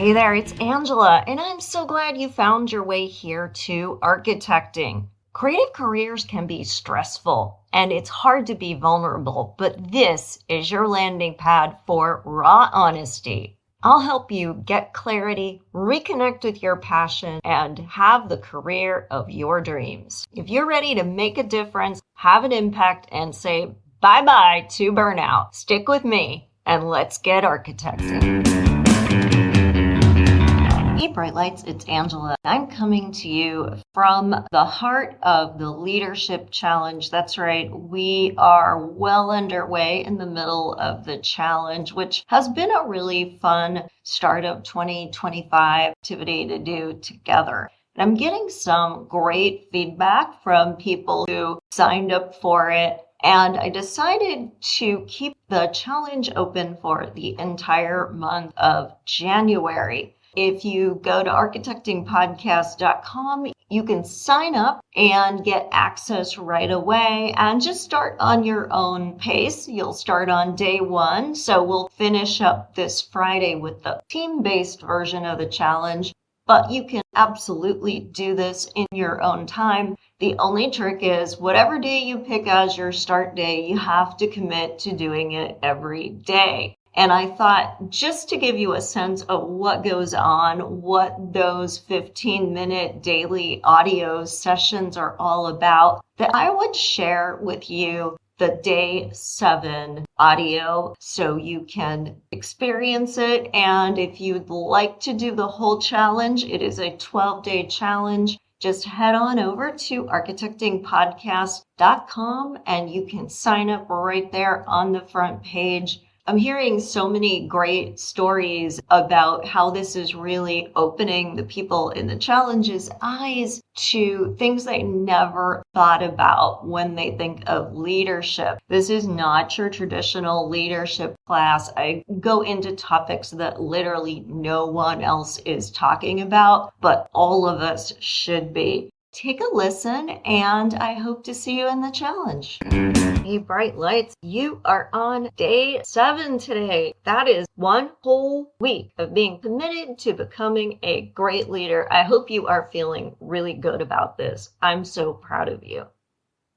Hey there, it's Angela, and I'm so glad you found your way here to architecting. Creative careers can be stressful, and it's hard to be vulnerable, but this is your landing pad for raw honesty. I'll help you get clarity, reconnect with your passion, and have the career of your dreams. If you're ready to make a difference, have an impact, and say bye-bye to burnout, stick with me, and let's get architecting. Hey Bright Lights, it's Angela. I'm coming to you from the heart of the Leadership Challenge. That's right, we are well underway in the middle of the challenge, which has been a really fun start of 2025 activity to do together. And I'm getting some great feedback from people who signed up for it. And I decided to keep the challenge open for the entire month of January. If you go to architectingpodcast.com, you can sign up and get access right away and just start on your own pace. You'll start on day one. So we'll finish up this Friday with the team-based version of the challenge, but you can absolutely do this in your own time. The only trick is whatever day you pick as your start day, you have to commit to doing it every day. And I thought, just to give you a sense of what goes on, what those 15-minute daily audio sessions are all about, that I would share with you the day 7 audio so you can experience it. And if you'd like to do the whole challenge, it is a 12-day challenge. Just head on over to architectingpodcast.com and you can sign up right there on the front page. I'm hearing so many great stories about how this is really opening the people in the challenge's eyes to things they never thought about when they think of leadership. This is not your traditional leadership class. I go into topics that literally no one else is talking about, but all of us should be. Take a listen, and I hope to see you in the challenge. Hey, Bright Lights, you are on day 7 today. That is one whole week of being committed to becoming a great leader. I hope you are feeling really good about this. I'm so proud of you.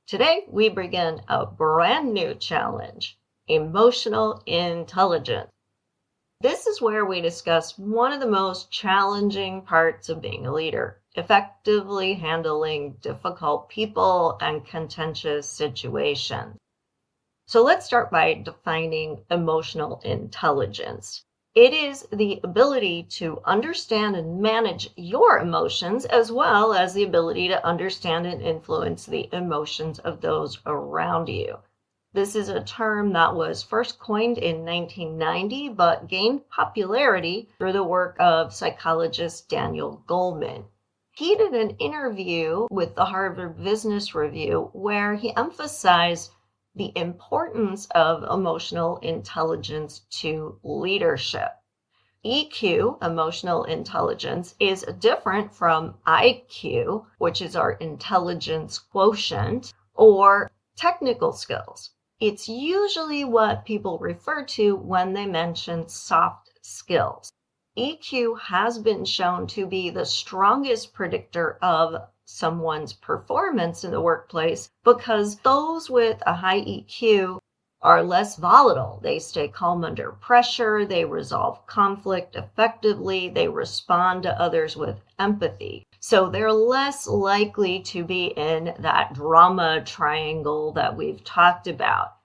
Today, we begin a brand new challenge, emotional intelligence. This is where we discuss one of the most challenging parts of being a leader, effectively handling difficult people and contentious situations. So let's start by defining emotional intelligence. It is the ability to understand and manage your emotions, as well as the ability to understand and influence the emotions of those around you. This is a term that was first coined in 1990, but gained popularity through the work of psychologist Daniel Goleman. He did an interview with the Harvard Business Review where he emphasized the importance of emotional intelligence to leadership. EQ, emotional intelligence, is different from IQ, which is our intelligence quotient, or technical skills. It's usually what people refer to when they mention soft skills. EQ has been shown to be the strongest predictor of someone's performance in the workplace because those with a high EQ are less volatile. They stay calm under pressure, they resolve conflict effectively, they respond to others with empathy. So they're less likely to be in that drama triangle that we've talked about.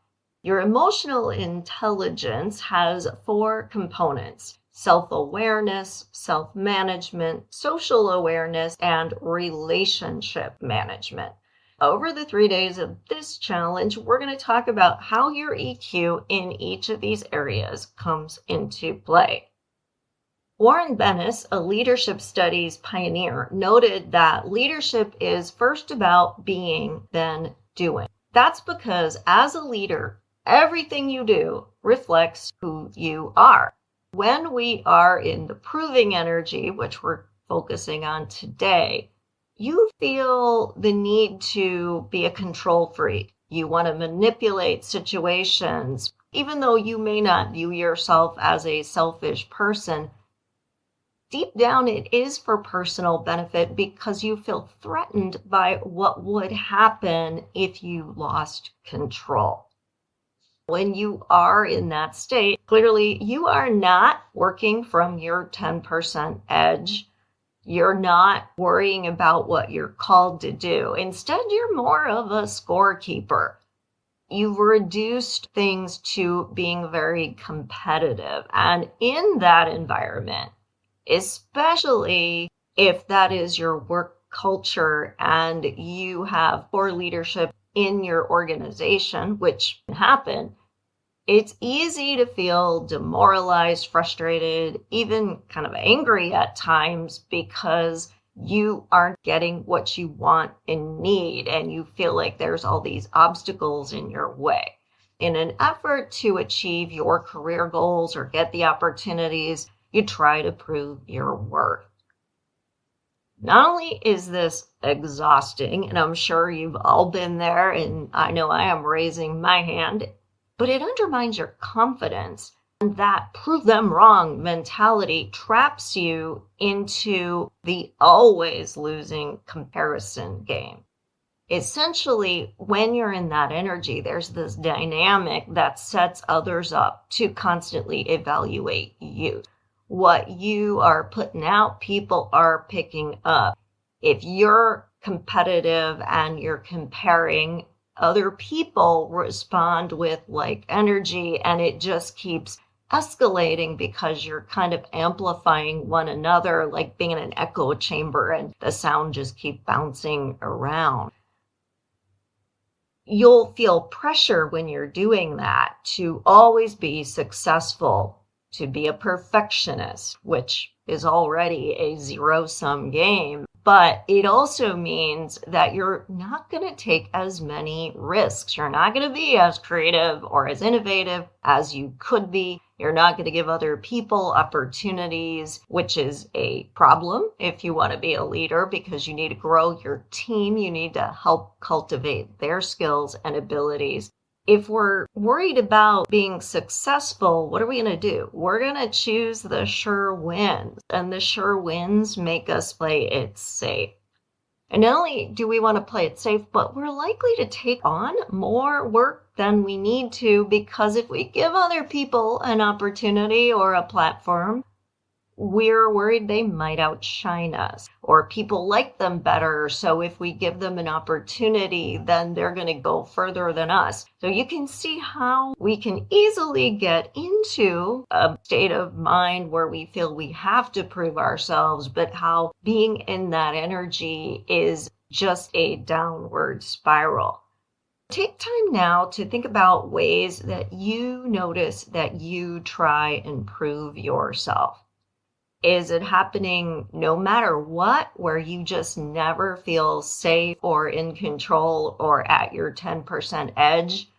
Your emotional intelligence has 4 components: self-awareness, self-management, social awareness, and relationship management. Over the 3 days of this challenge, we're going to talk about how your EQ in each of these areas comes into play. Warren Bennis, a leadership studies pioneer, noted that leadership is first about being, then doing. That's because as a leader, everything you do reflects who you are. When we are in the proving energy, which we're focusing on today, you feel the need to be a control freak. You want to manipulate situations. Even though you may not view yourself as a selfish person, deep down, it is for personal benefit because you feel threatened by what would happen if you lost control. When you are in that state, clearly you are not working from your 10% edge. You're not worrying about what you're called to do. Instead, you're more of a scorekeeper. You've reduced things to being very competitive. And in that environment, especially if that is your work culture and you have poor leadership in your organization, which can happen, it's easy to feel demoralized, frustrated, even kind of angry at times because you aren't getting what you want and need, and you feel like there's all these obstacles in your way. In an effort to achieve your career goals or get the opportunities, you try to prove your worth. Not only is this exhausting, and I'm sure you've all been there, and I know I am raising my hand, but it undermines your confidence. And that prove them wrong mentality traps you into the always losing comparison game. Essentially, when you're in that energy, there's this dynamic that sets others up to constantly evaluate you. What you are putting out, people are picking up. If you're competitive and you're comparing, other people respond with like energy, and it just keeps escalating because you're kind of amplifying one another, like being in an echo chamber, and the sound just keeps bouncing around. You'll feel pressure when you're doing that to always be successful, to be a perfectionist, which is already a zero-sum game. But it also means that you're not going to take as many risks. You're not going to be as creative or as innovative as you could be. You're not going to give other people opportunities, which is a problem if you want to be a leader, because you need to grow your team. You need to help cultivate their skills and abilities. If we're worried about being successful, what are we going to do? We're going to choose the sure wins, and the sure wins make us play it safe. And not only do we want to play it safe, but we're likely to take on more work than we need to, because if we give other people an opportunity or a platform, we're worried they might outshine us, or people like them better. So if we give them an opportunity, then they're going to go further than us. So you can see how we can easily get into a state of mind where we feel we have to prove ourselves, but how being in that energy is just a downward spiral. Take time now to think about ways that you notice that you try and prove yourself. Is it happening no matter what, where you just never feel safe or in control or at your 10% edge?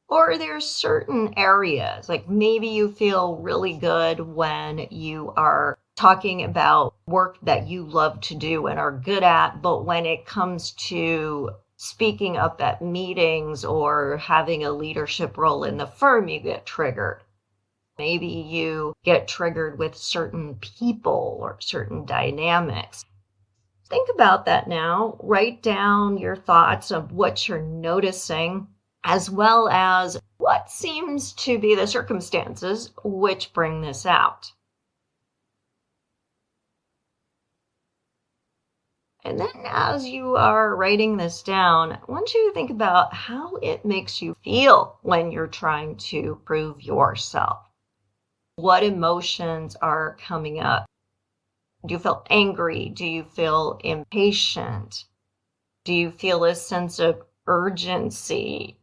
Or are there certain areas, like maybe you feel really good when you are talking about work that you love to do and are good at, but when it comes to speaking up at meetings or having a leadership role in the firm, you get triggered? Maybe you get triggered with certain people or certain dynamics. Think about that now. Write down your thoughts of what you're noticing, as well as what seems to be the circumstances which bring this out. And then as you are writing this down, I want you to think about how it makes you feel when you're trying to prove yourself. What emotions are coming up? Do you feel angry? Do you feel impatient? Do you feel a sense of urgency?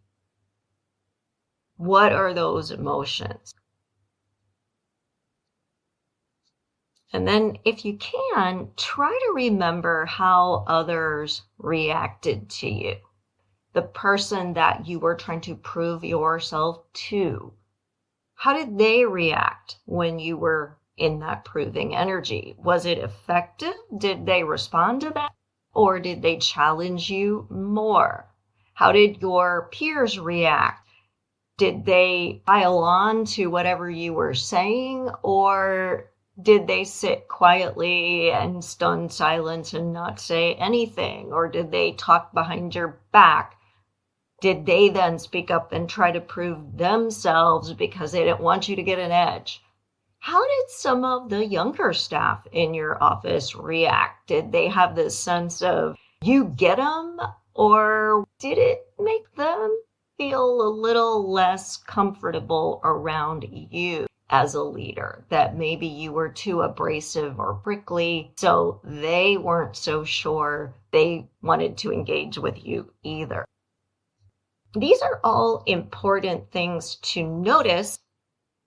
What are those emotions? And then if you can, try to remember how others reacted to you. The person that you were trying to prove yourself to. How did they react when you were in that proving energy? Was it effective? Did they respond to that? Or did they challenge you more? How did your peers react? Did they pile on to whatever you were saying? Or Did they sit quietly and stunned silence and not say anything? Or did they talk behind your back? Did they then speak up and try to prove themselves because they didn't want you to get an edge? How did some of the younger staff in your office react? Did they have this sense of, you get them? Or did it make them feel a little less comfortable around you as a leader? That maybe you were too abrasive or prickly, so they weren't so sure they wanted to engage with you either. These are all important things to notice.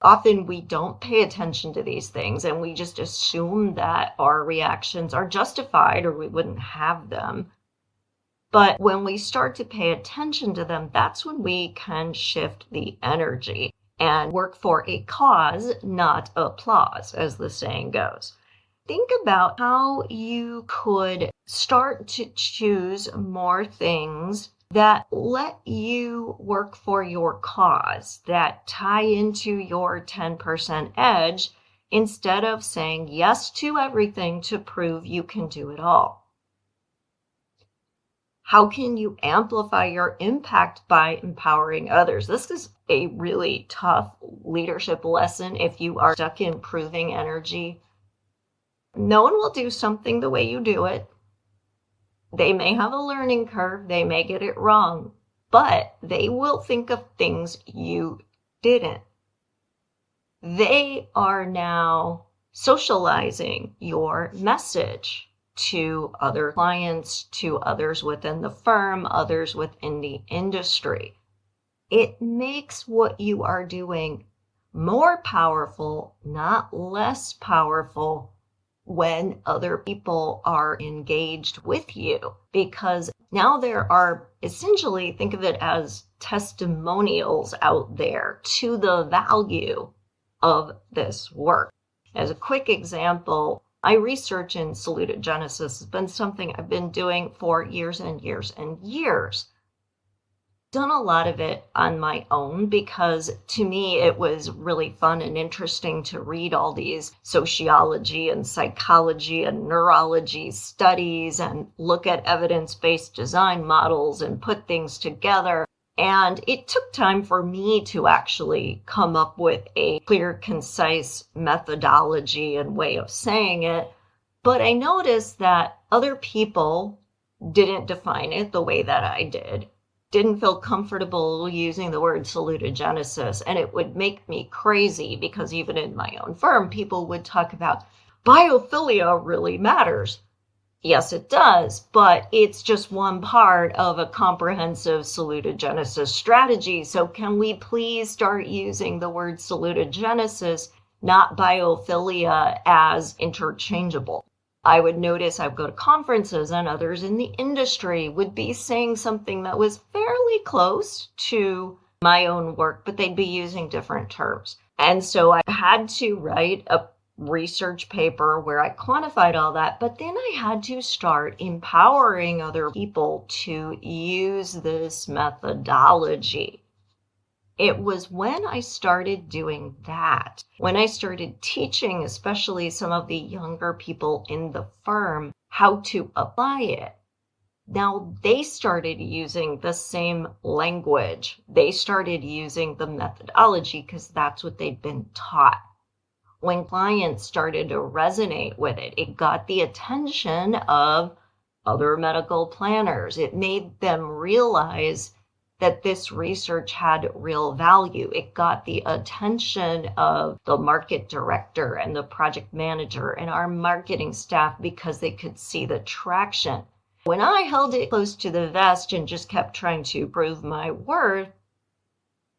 Often we don't pay attention to these things and we just assume that our reactions are justified or we wouldn't have them. But when we start to pay attention to them, that's when we can shift the energy and work for a cause, not applause, as the saying goes. Think about how you could start to choose more things that let you work for your cause, that tie into your 10% edge, instead of saying yes to everything to prove you can do it all. How can you amplify your impact by empowering others? This is a really tough leadership lesson if you are stuck in proving energy. No one will do something the way you do it. They may have a learning curve, they may get it wrong, but they will think of things you didn't. They are now socializing your message to other clients, to others within the firm, others within the industry. It makes what you are doing more powerful, not less powerful, when other people are engaged with you, because now there are essentially, think of it as testimonials out there to the value of this work. As a quick example, my research in salutogenesis has been something I've been doing for years and years and years. Done a lot of it on my own because to me it was really fun and interesting to read all these sociology and psychology and neurology studies and look at evidence-based design models and put things together. And it took time for me to actually come up with a clear, concise methodology and way of saying it. But I noticed that other people didn't define it the way that I did. Didn't feel comfortable using the word salutogenesis, and it would make me crazy because even in my own firm, people would talk about biophilia really matters. Yes, it does, but it's just one part of a comprehensive salutogenesis strategy. So can we please start using the word salutogenesis, not biophilia, as interchangeable? I would notice I would go to conferences and others in the industry would be saying something that was fairly close to my own work, but they'd be using different terms. And so I had to write a research paper where I quantified all that, but then I had to start empowering other people to use this methodology. It was when I started doing that, when I started teaching, especially some of the younger people in the firm, how to apply it. Now they started using the same language. They started using the methodology because that's what they'd been taught. When clients started to resonate with it, it got the attention of other medical planners. It made them realize that this research had real value. It got the attention of the market director and the project manager and our marketing staff because they could see the traction. When I held it close to the vest and just kept trying to prove my worth,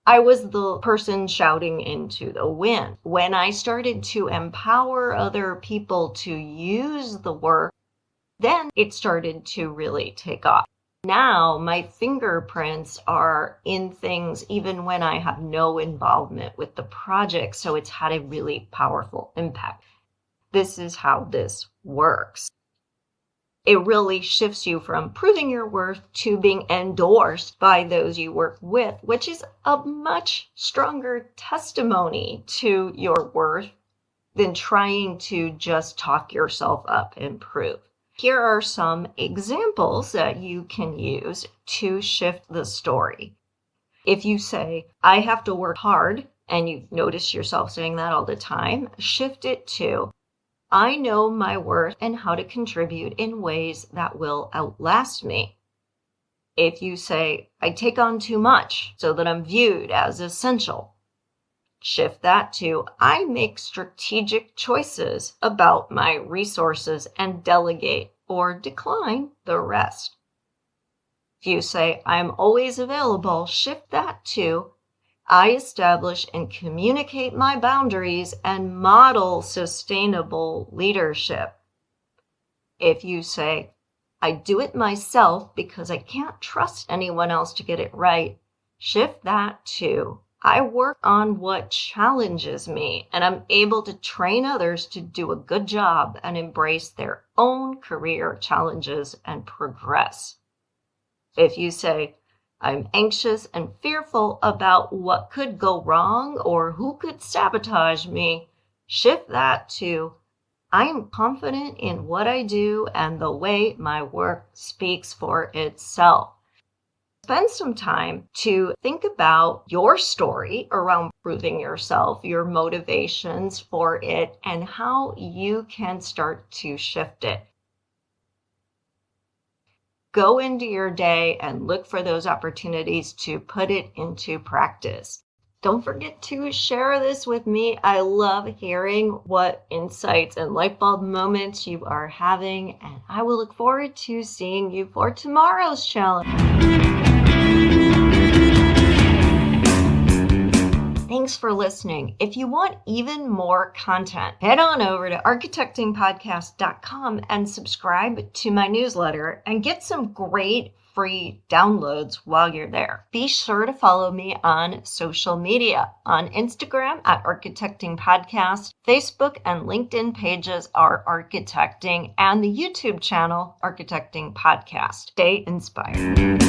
I was the person shouting into the wind. When I started to empower other people to use the work, then it started to really take off. Now my fingerprints are in things even when I have no involvement with the project, so it's had a really powerful impact. This is how this works. It really shifts you from proving your worth to being endorsed by those you work with, which is a much stronger testimony to your worth than trying to just talk yourself up and prove. Here are some examples that you can use to shift the story. If you say, I have to work hard, and you notice yourself saying that all the time, shift it to, I know my worth and how to contribute in ways that will outlast me. If you say, I take on too much so that I'm viewed as essential, shift that to, I make strategic choices about my resources and delegate or decline the rest. If you say, I'm always available, shift that to, I establish and communicate my boundaries and model sustainable leadership. If you say, I do it myself because I can't trust anyone else to get it right, shift that to, I work on what challenges me and I'm able to train others to do a good job and embrace their own career challenges and progress. If you say, I'm anxious and fearful about what could go wrong or who could sabotage me, shift that to, I am confident in what I do and the way my work speaks for itself. Spend some time to think about your story around proving yourself, your motivations for it, and how you can start to shift it. Go into your day and look for those opportunities to put it into practice. Don't forget to share this with me. I love hearing what insights and light bulb moments you are having, and I will look forward to seeing you for tomorrow's challenge. Thanks for listening. If you want even more content, head on over to architectingpodcast.com and subscribe to my newsletter and get some great free downloads while you're there. Be sure to follow me on social media. On Instagram at Architecting Podcast, Facebook and LinkedIn pages are Architecting, and the YouTube channel Architecting Podcast. Stay inspired.